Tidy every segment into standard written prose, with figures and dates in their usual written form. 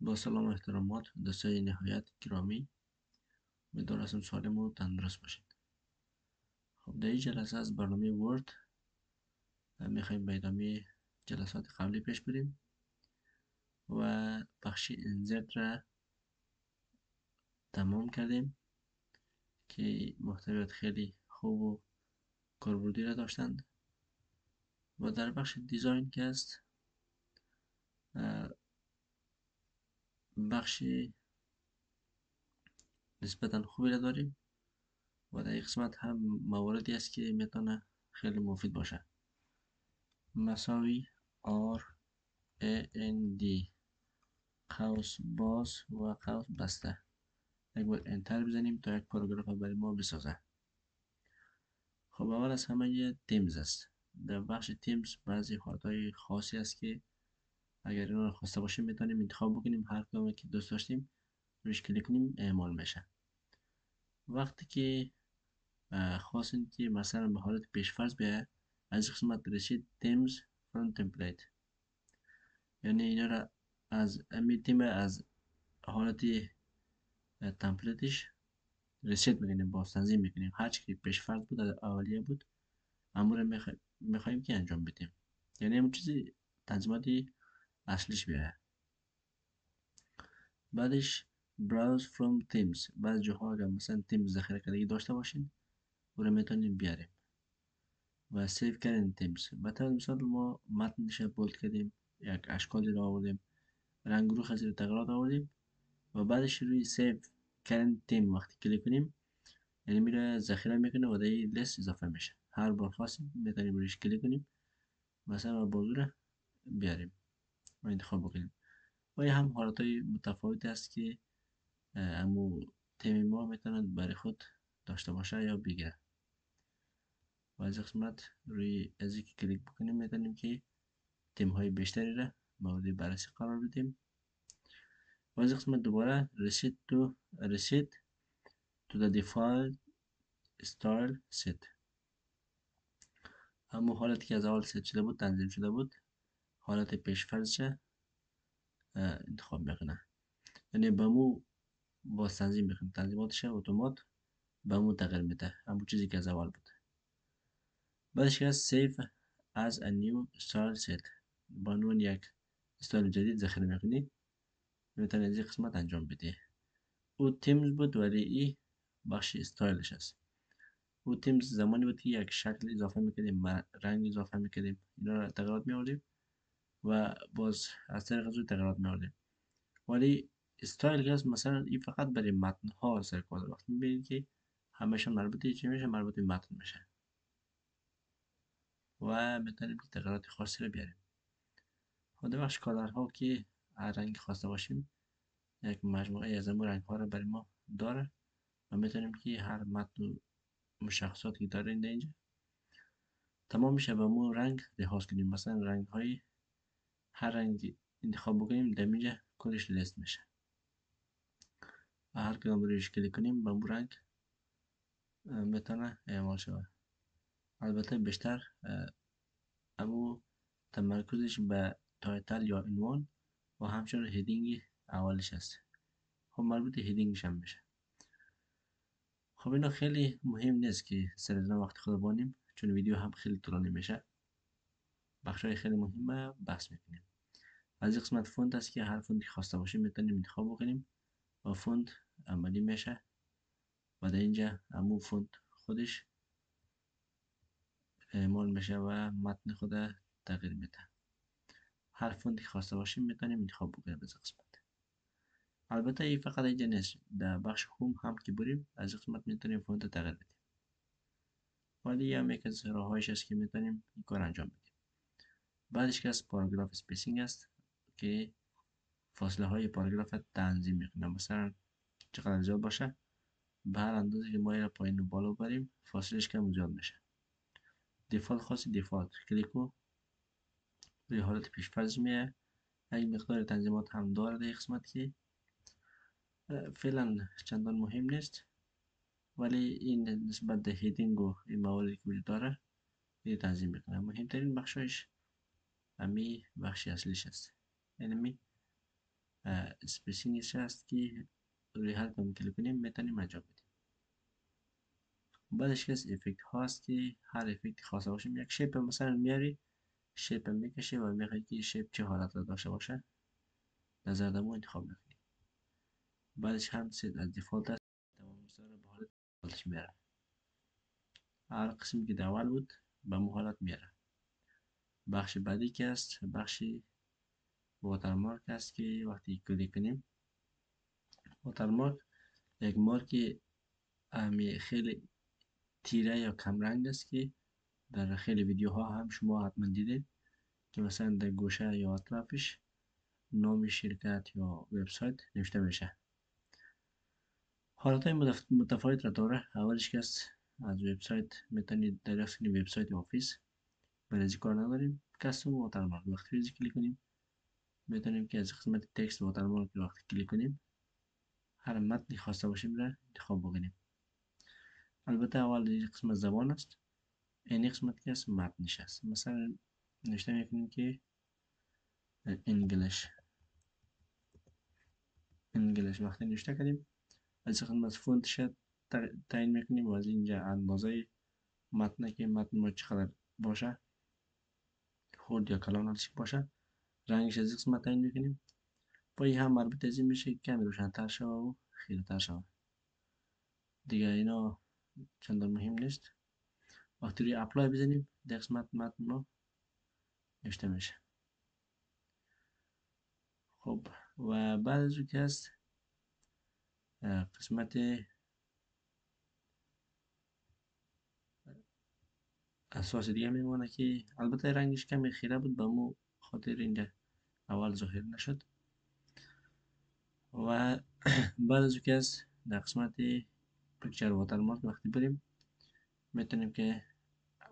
با سلام و احترامات دوستای نهایت گرامی، امیدوارم سالم و تندرست باشید. خب در این جلسه از برنامه ورد میخوایم به ادامه جلسات قبلی پیش بریم و بخش انزرت را تمام کردیم که محتویات خیلی خوب و کاربردی را داشتند و در بخش دیزاین که است بخش نسبتا خوبی را داریم و در این قسمت هم مواردی است که میتونه خیلی مفید باشه. مساوی R A N D قوس باز و قوس بسته. یک بار انتر بزنیم تا یک پاراگراف برای ما بسازه. خب اول از همه یه تیمز است. در بخش تیمز بعضی حالتهای خاصی است که اگر اینا رو خواسته باشیم میتونیم انتخاب بکنیم، هر کدومی که دوست داشتیم روش کلیک کنیم اعمال میشه. وقتی که خواستیم که مثلا به حالت پیشفرض بیاید، از قسمت رسید تیمز فرام تمپلیت، یعنی اینا را از امی تیم از حالت تمپلیتش ریست میکنیم، باز تنظیم میکنیم. هرچی که پیش فرض بود از اولیه بود امور میخوایم که انجام بدیم، یعنی همون چیزی تنظیماتی اصلیش بیاید. بعدش browse from themes، بعض جاها اگر مثلا تیم ذخیره کردگی داشته باشین او رو میتونیم بیاریم. و سیو کردن تیمز، مثلا مثال ما متنش بولد کردیم، یک اشکالی رو آوردیم، رنگ رو خیلی تغییرات آوردیم و بعدش روی سیو کردن تیم وقتی کلیک کنیم یعنی میره ذخیره میکنه و در این لیست اضافه میشه. هر بار خواستیم میتونیم روش کلیک کنیم، مثلا موضوع رو بیاریم و انتخاب بکنیم. و یه هم حالت های متفاوتی است که امو تیم ما میتوند برای خود داشته باشه یا بگیره. و از قسمت روی از که کلیک بکنیم میتونیم که تیم های بیشتری را مورد بررسی قرار بدیم. و از قسمت دوباره reset to the default style set، همون حالتی که از اول ست شده بود تنظیم شده بود حالت پیش فرضش انتخاب میکنه، یعنی به مو با تنظیم میکنه، تنظیماتش اتومات به مو تغییر میده همون چیزی که از اول بود. بعدش که save as a new style set، با عنوان یک استایل جدید ذخیره میکنی، میتونی از این قسمت انجام بدی. او تیمز بود ولی ای بخش استایلش است. او تیمز زمانی بود که یک شکل اضافه میکردیم، رنگ اضافه میکردیم، اینا را تغییرات میوردیم و باز از طریق از تغییرات میوردیم. ولی استایل که هست مثلا این فقط برای متن ها سر کار داره. وقتی میبینید که همشون مربوطه چی میشه، مربوط به متن میشه و میتونیم که تغییرات خاصی رو بیاریم. خود بخش کالرها که هر رنگ خواسته باشیم یک مجموعه از این رنگ ها رو برای ما داره و میتونیم که هر متن و مشخصاتی که داره اینجا تمام میشه به مو رنگ لحاظ کنیم. مثلا رنگ های هر رنگی انتخاب بکنیم در اینجا کلش لیست میشه و هر کدام رویش کلیک کنیم به مو رنگ میتونه اعمال شود. البته بیشتر امو تمرکزش به تایتل یا عنوان و همچنین هیدینگ اولش است. خب مربوط هیدینگش هم میشه. خب اینا خیلی مهم نیست که سر از وقت خود بانیم، چون ویدیو هم خیلی طولانی میشه. بخشای خیلی مهمه بحث میکنیم. از این قسمت فونت است که هر فونتی خواسته باشیم میتونیم انتخاب بکنیم و فونت عملی میشه و در اینجا همون فونت خودش اعمال میشه و متن خود تغییر میده. هر فونتی خواسته باشیم میتونیم انتخاب بکنیم از قسمت. البته این فقط اینجا نیست، در بخش هوم هم که بریم از قسمت میتونیم فونت تغییر بدیم. ولی هم یک از راههایش است که میتونیم این کار انجام بدیم. بعدش که از پاراگراف اسپیسینگ است که فاصله های پاراگراف تنظیم میکنه، مثلا چقدر زیاد باشه به هر اندازه که ما را پایین و بالا بریم فاصلش کم زیاد میشه. دیفالت خاصی دیفالت کلیکو روی حالت پیش فرض میه. یک مقدار تنظیمات هم داره در قسمت که فعلا چندان مهم نیست، ولی این نسبت به هیدینگ و این مواردی که وجود داره این تنظیم میکنه. مهمترین بخشش امی بخشی اصلیش است، یعنی می اسپیسینگش هست که روی هر کدوم کلیک کنیم میتونیم انجام بدیم. بعدش که از افکت هاست که هر افکتی خواسته باشیم یک شیپ مثلا میاری، شیپ میکشه و میخوای که شیپ چه حالت را داشته باشه نظر دمو انتخاب میکنی. بعدش هم سید از دیفالت است، تمام رو به حالت دیفالتش میاره. هر قسمی که در اول بود به مو حالت میاره. بخش بعدی که است بخش واترمارک است که وقتی کلیک کنیم واترمارک یک مارک خیلی تیره یا کمرنگ است که در خیلی ویدیوها هم شما حتما دیدید که مثلا در گوشه یا اطرافش نام شرکت یا وبسایت نوشته میشه. حالتهای متفاوت را داره. اولش که از وبسایت میتونید دریافت کنید وبسایت آفیس، برای از کار نداریم. کستوم واترمارک وقتی روی کلیک کنیم میتونیم که از قسمت تکست واترمارک وقتی کلیک کنیم هر متنی خواسته باشیم را انتخاب بکنیم. البته اول این قسمت زبان است، این قسمت که است متنش است. مثلا نوشته میکنیم که انگلیش وقتی نوشته کردیم از قسمت فونتش تعیین میکنیم و از اینجا اندازه متن که متن ما چقدر باشه، خرد یا کلان باشه، رنگش از قسمت تعیین میکنیم. پای هم مربوط از این میشه که کمی روشن‌تر شود و خیره‌تر شود. دیگه اینا چندان مهم نیست. وقتی روی اپلای بزنیم در قسمت متن ما نوشته میشه. خب و بعد از اون که هست قسمت اساس دیگه میمونه که البته رنگش کمی خیره بود به مو خاطر اینجا اول ظاهر نشد. و بعد از اون که هست در قسمت پیکچر واترمارک وقتی بریم میتونیم که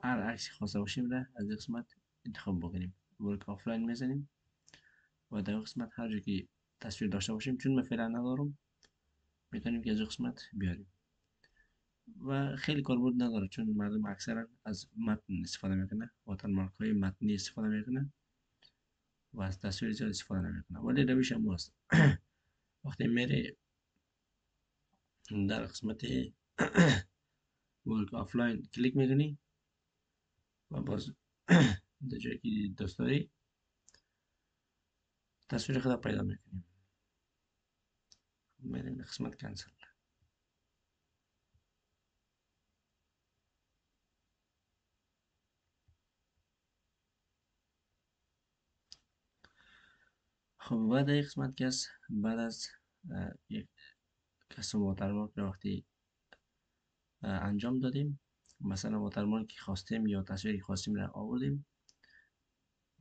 هر عکسی خواسته باشیم را از این قسمت انتخاب بکنیم. ورک آفلاین میزنیم و در قسمت هر جا که تصویر داشته باشیم، چون من فعلا ندارم، میتونیم که از قسمت بیاریم و خیلی کاربرد نداره چون مردم اکثرا از متن استفاده میکنه، واترمارک های متنی استفاده میکنه و از تصویر زیاد استفاده نمیکنه. ولی روش هم هست. وقتی میره در قسمت ورک آفلاین کلیک میکنی و باز در جایی که دوست داری تصویر خود پیدا میکنیم. میریم قسمت کنسل. خب بعد این قسمت که است بعد از یک کسب واترمارک رو وقتی انجام دادیم، مثلا واترمارک که خواستیم یا تصویری خواستیم را آوردیم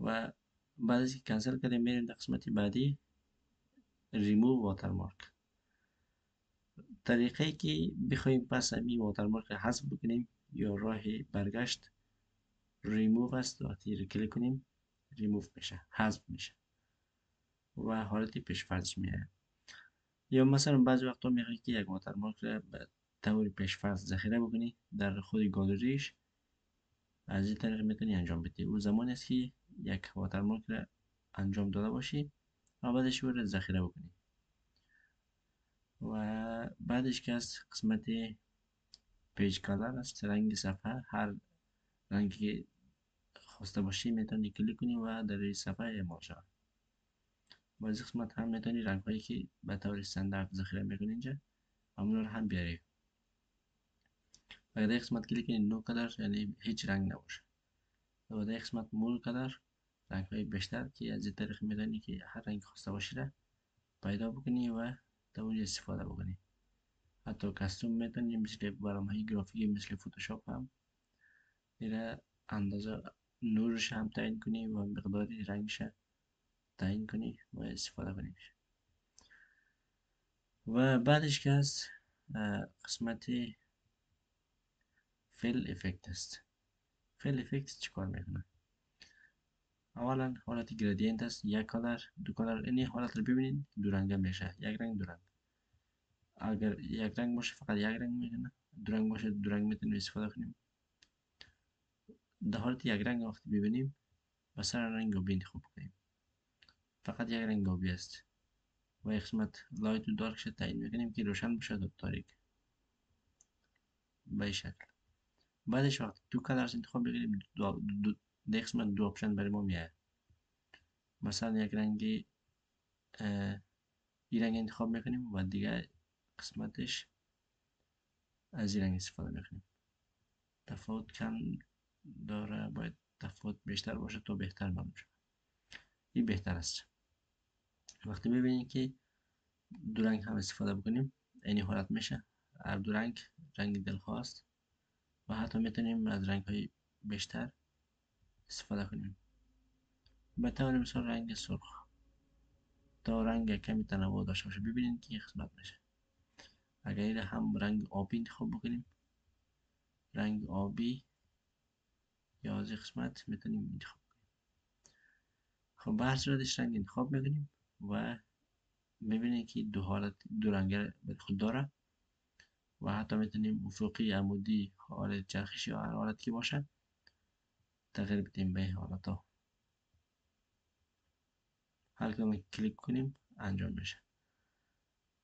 و بعد از که کنسل کردیم میریم در قسمت بعدی ریموو واترمارک. طریقه که بخوایم پس این واترمارک را حذف بکنیم یا راه برگشت ریموو است. وقتی رو کلیک کنیم ریموو میشه، حذف میشه و حالت پیش‌فرض میاد. یا مثلا بعضی وقتا میخوای که یک واترمارک را به طور پیش‌فرض ذخیره بکنی در خود گالریش، از این طریق میتونی انجام بدی. او زمانی است که یک واترمارک را انجام داده باشی و بعدش او را ذخیره بکنی. و بعدش که از قسمت پیج کالر است، رنگ صفحه، هر رنگی که خواسته باشی میتونی کلیک کنی و در این صفحه اعمال شود. و از قسمت هم میتونی رنگ هایی که به طور استاندارد ذخیره میکنی اینجا همون رو هم بیاری. و در قسمت کلیک کنی نو کلر یعنی هیچ رنگ نباشه. و در قسمت مول کلر رنگ های بیشتر که از این طریق میتونی که هر رنگ خواسته باشی را پیدا بکنی و در اونجا استفاده بکنی. حتی کستوم میتونی مثل برنامه‌های گرافیکی مثل فوتوشاپ هم میره اندازه نورش هم تعیین کنی و مقداری رنگش تعیین کنی و استفاده کنی. و بعدش که از قسمت فیل افکت است. فیل افکت چیکار میکنه؟ اولا حالت گریدینت است، یک کلر دو کلر. این حالت رو ببینید دو رنگه میشه، یک رنگ دو رنگ. اگر یک رنگ باشه فقط یک رنگ میکنه، دو رنگ باشه دو رنگ میتونیم استفاده کنیم. در حالت یک رنگ وقتی ببینیم مثلا رنگ گابی انتخاب کنیم، فقط یک رنگ گابی است. و یک قسمت لایت و دارکش تعیین میکنیم که روشن بشه و تاریک به این شکل. بعدش وقتی تو کلرز انتخاب بگیریم در قسمت دو آپشن برای ما میاد. مثلا یک رنگی این رنگ انتخاب میکنیم و دیگه قسمتش از این رنگ استفاده میکنیم. تفاوت کم داره، باید تفاوت بیشتر باشه تا بهتر معلوم شد. این بهتر است. وقتی میبینید که دو رنگ هم استفاده بکنیم اینی حالت میشه. هر دو رنگ رنگ دلخواست و حتی میتونیم از رنگ های بیشتر استفاده کنیم. به طور مثال رنگ سرخ تا رنگ کمی تنوع داشته باشه. ببینید که قسمت میشه. اگر هم رنگ آبی انتخاب بکنیم، رنگ آبی یا از قسمت میتونیم انتخاب کنیم. خب به هر صورتش رنگ انتخاب میکنیم و میبینید که دو حالت دو رنگ به خود داره و حتی میتونیم افقی، عمودی، حالت چرخشی یا هر حالت که باشه تغییر بدیم به حالت ها. هر کدوم کلیک کنیم انجام میشه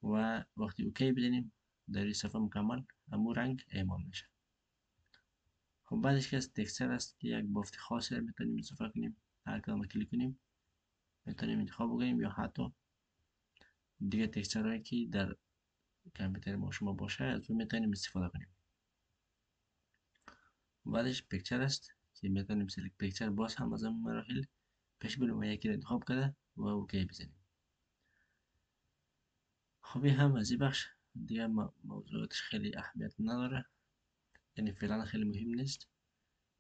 و وقتی اوکی بدیم در این صفحه مکمل همون رنگ اعمال میشه. خب بعدش که از تکسچر است که یک بافت خاصی رو میتونیم اضافه کنیم. هر کدوم کلیک کنیم میتونیم انتخاب بکنیم یا حتی دیگه تکسچر هایی که در کامپیوتر ما شما باشه از اون میتونیم استفاده کنیم. بعدش پیکچر است که میتونیم سلیکت پیکچر، باز هم از این مراحل پیش بریم و یکی رو انتخاب کرده و اوکی بزنیم. خب هم از این بخش دیگه موضوعاتش خیلی اهمیت نداره، یعنی فعلا خیلی مهم نیست.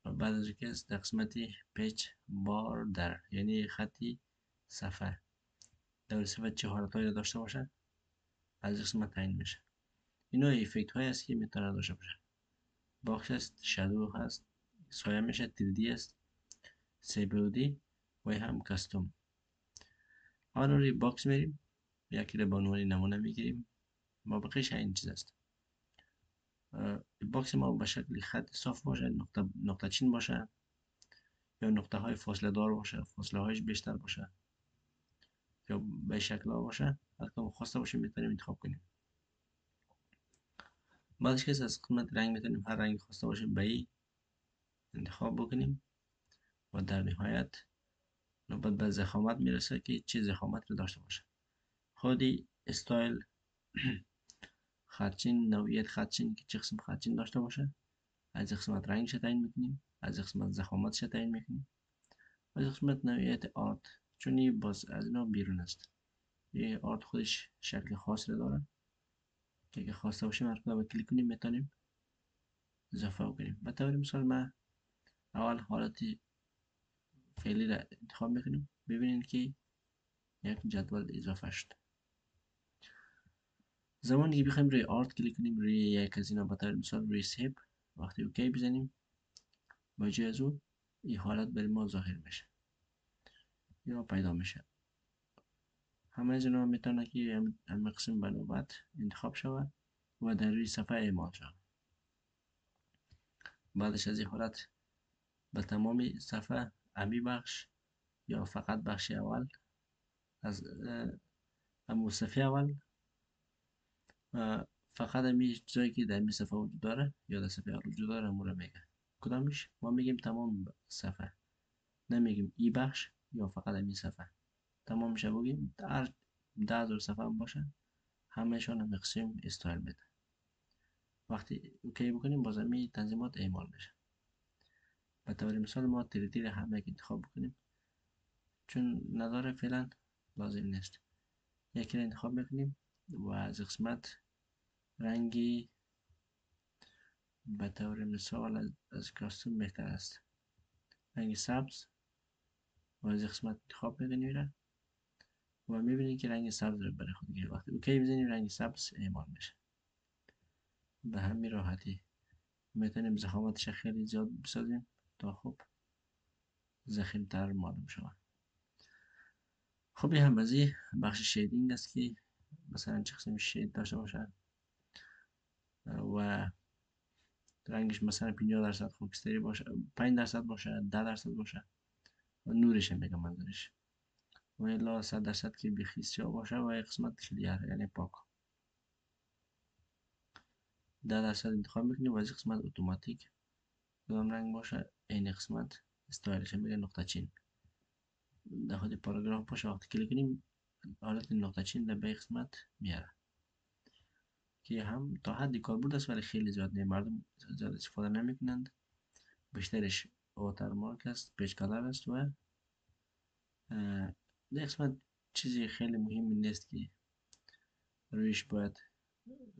و بعد از اینکه در قسمت پیج باردر یعنی خطی صفحه در صفحه چه حالتهایی داشته باشه از قسمت تعیین میشه. اینا افکت هایی است که میتونه داشته باشه. باکس است، شادو هست، سایه میشه، 3D است، سیبودی و هم کاستوم. آن روی باکس میریم، یکی رو به عنوان نمونه میگیریم. ما بقیش این چیز است. باکس ما به شکل خط صاف باشه، نقطه چین باشه یا نقطه های فاصله دار باشه، فاصله هایش بیشتر باشه یا به شکل ها باشه. هر کدوم خواسته باشه میتونیم انتخاب کنیم. بعدش که از قسمت رنگ میتونیم هر رنگ خواسته باشه به این انتخاب بکنیم و در نهایت نوبت به ضخامت میرسه که چه ضخامت رو داشته باشه. خودی استایل خطچین، نوعیت خطچین که چه قسم خطچین داشته باشه از قسمت رنگش تعیین میکنیم، از قسمت ضخامتش تعیین میکنیم، از قسمت نوعیت آرت، چون این باز از اینا بیرون است. یه آرت خودش شکل خاص رو داره که اگه خواسته باشیم هر کدوم کلیک کنیم میتونیم اضافه کنیم. به طور مثال ما اول حالت فعلی را انتخاب میکنیم. ببینید که یک جدول اضافه شد. زمانی که بخوایم روی آرت کلیک کنیم روی یک از اینا، به طور مثال روی سیب، وقتی اوکی بزنیم با جای از اون این حالت برای ما ظاهر میشه یا پیدا میشه. همه از اینا میتونه که همه قسم به نوبت انتخاب شود و در روی صفحه اعمال شود. بعدش از این حالت به تمام صفحه امی بخش یا فقط بخش اول از همون صفحه اول فقط امی چیزایی که در می صفحه وجود داره یا در صفحه اول وجود داره همون رو میگه. کدامش؟ ما میگیم تمام صفحه، نمیگیم ای بخش یا فقط امی صفحه. تمام میشه بگیم در 10,000 صفحه هم باشه همهشان هم قسم استایل بده. وقتی اوکی بکنیم باز امی تنظیمات اعمال میشه. به طور مثال ما تریدی همه انتخاب بکنیم چون نداره فعلا لازم نیست. یکی رو انتخاب میکنیم و از قسمت رنگی به طور مثال از کاستوم بهتر است، رنگ سبز و از قسمت انتخاب میکنیم و میبینید که رنگ سبز رو برای خود گیره. وقتی اوکی بزنیم رنگ سبز اعمال میشه. به همین راحتی میتونیم ضخامتش خیلی زیاد بسازیم تا خوب ضخیم‌تر معلوم شود. خب این هم از این بخش شیدینگ است که مثلا چه قسم شید داشته باشه و رنگش مثلا 50% خاکستری باشه، 5% باشه، 10% باشه و نورش هم بگم منظورش. و الا 100% که بیخی سیاه باشه و یک قسمت کلیر یعنی پاک. 10% انتخاب میکنیم و از این قسمت اتوماتیک کدام رنگ باشه این قسمت استایلش میگه نقطه چین. در خود پاراگراف باشه وقتی کلیک کنیم حالت نقطه چین در به قسمت میاره که هم تا حدی کاربرد است ولی خیلی زیاد نه، مردم زیاد استفاده نمیکنند. بیشترش واترمارک است، پیج کلر است و در قسمت چیزی خیلی مهمی نیست که رویش باید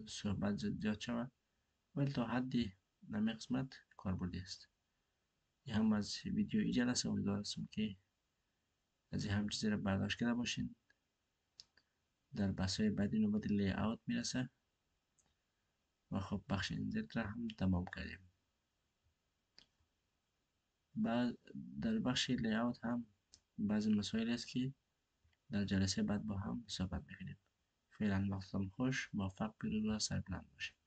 صحبت زیاد شود ولی تا حدی نمی قسمت کاربردی است. این هم از ویدیو ای جلسه. امیدوار هستم که از این هم چیزی را برداشت کرده باشین. در بحث های بعدی نوبت لی اوت میرسه و خب بخش اینزرت را هم تمام کردیم. بعد در بخش لی اوت هم بعضی مسائل است که در جلسه بعد با هم صحبت میکنیم. فعلا وقتتان خوش، موفق، پیروز و سربلند باشید.